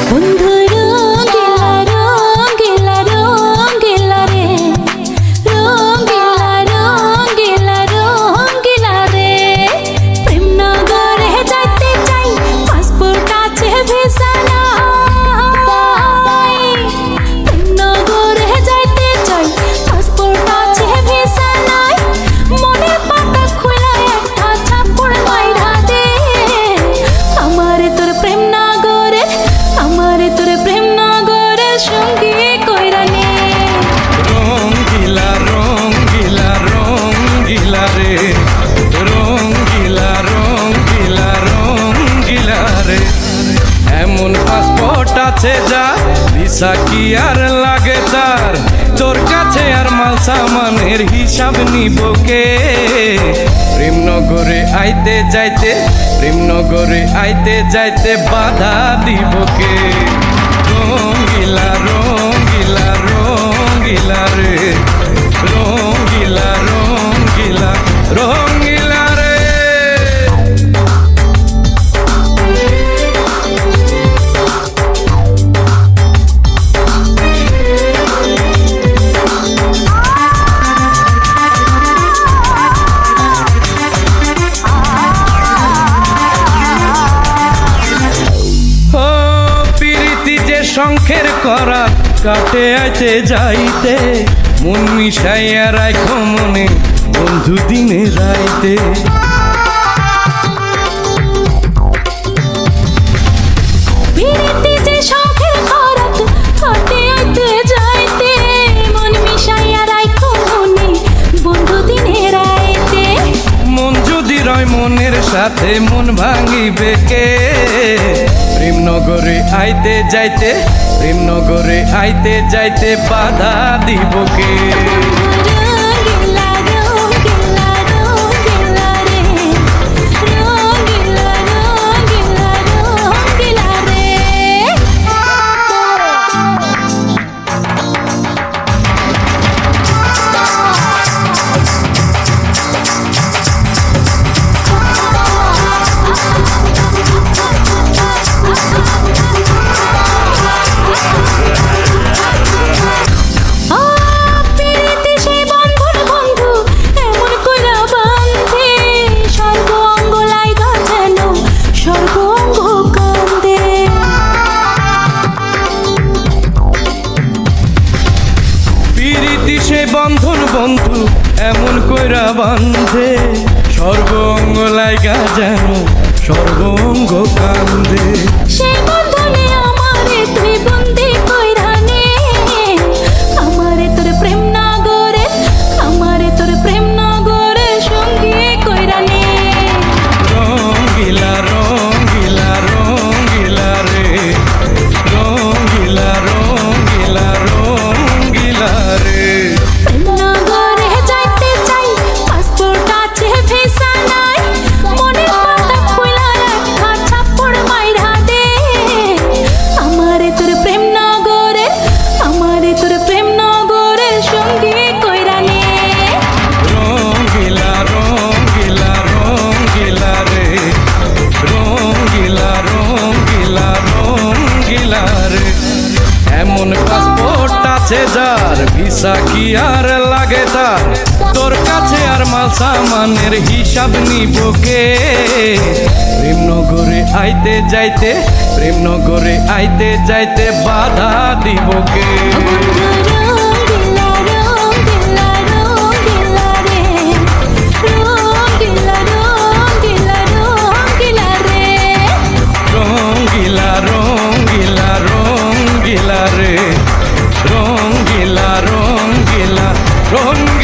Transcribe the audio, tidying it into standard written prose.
বন্ধু রঙ্গিলা রঙ্গিলা রঙ্গিলা রে, রঙ্গিলা রঙ্গিলা রঙ্গিলা রে। প্রেমনগরে যাইতে চাই, পাসপোর্ট আছে ভিসা নাই। প্রেমনগরে যাইতে চাই, পাসপোর্ট আছে ভিসা নাই। মনের পাতা খুলে একটা চাপড় মাইরা দে। আমারে তোর প্রেমনগরে, আমারে তোর প্রেমনগরে সঙ্গী কইরা নে। রঙ্গিলা রঙ্গিলা রঙ্গিলা রে, রঙ্গিলা রঙ্গিলা রঙ্গিলা রে। এমন পাসপোর্ট আছে যা ভিসা কি আর লাগে তার, তোর কাছে আর মাল সামানের হিসাব নিব কে? প্রেমনগরে আইতে যাইতে, প্রেমনগরে আইতে যাইতে বাধা দিব কে? রঙ্গিলা রঙ্গিলা রঙ্গিলা রে, রঙ্গিলা রঙ্গিলা রঙ্গিলা রে। ও প্রীতি যে শঙ্খের করা কাটে আইতে যাইতে, মন মিশাইয়া রাখো মনে বন্ধু দিনে রাইতে। বিরতি যে শঙ্খের খরাত কাটে আইতে যাইতে, মন মিশাইয়া রাইখো মনে বন্ধু দিনে রাইতে। মন যদি রয় মনের সাথে মন ভাঙিবে কে? প্রেমনগরে আইতে যাইতে, প্রেমনগরে আইতে যাইতে বাধা দিব কে? রঙ্গিলা রঙ্গিলা রঙ্গিলা রে, রঙ্গিলা রঙ্গিলা রঙ্গিলা রে। প্রীতি সেই বন্ধন বন্ধু এমন কইরা বান্ধে, সর্ব অঙ্গ লাইগা যেন সর্ব অঙ্গ কান্দে। প্রীতি সে বন্ধন বন্ধু এমন কইরা বান্ধে, সর্ব অঙ্গ লাইগা যেন সর্ব অঙ্গ কান্দে। সেই বন্ধনে আমারে তুই বন্দি কইরা নে। আমারে তোর প্রেমনগরে, আমারে তোর প্রেমনগরে সঙ্গী কইরা নে। রঙ্গিলা রঙ্গিলা রঙ্গিলা রে, রঙ্গিলা রঙ্গিলা রঙ্গিলা রে। প্রেমনগরে যাইতে চাই, পাসপোর্ট আছে ভিসা নাই। মনের পাতা খুইলা একটা চাপড় মাইরা দে। আমারে তোর প্রেমনগরে, আমারে তোর প্রেমনগরে সঙ্গী কইরা নে। রঙ্গিলা রঙ্গিলা রঙ্গিলা রে, রঙ্গিলা রঙ্গিলা রঙ্গিলা রে। এমন পাসপোর্ট আছে যার ভিসা কি আর লাগে তার, তোর কাছে আর মাল সামানের হিসাব নিব কে? প্রেমনগরে আইতে যাইতে, প্রেমনগরে আইতে যাইতে বাধা দিব কে? রঙ্গিলা রঙ্গিলা রঙ্গিলা রে, রঙ্গিলা রঙ্গিলা রঙ্গিলা রে। রঙ্গিলা রঙ্গিলা রঙ্গিলা রে, রঙ্গিলা রঙ্গিলা রঙ্গিলা।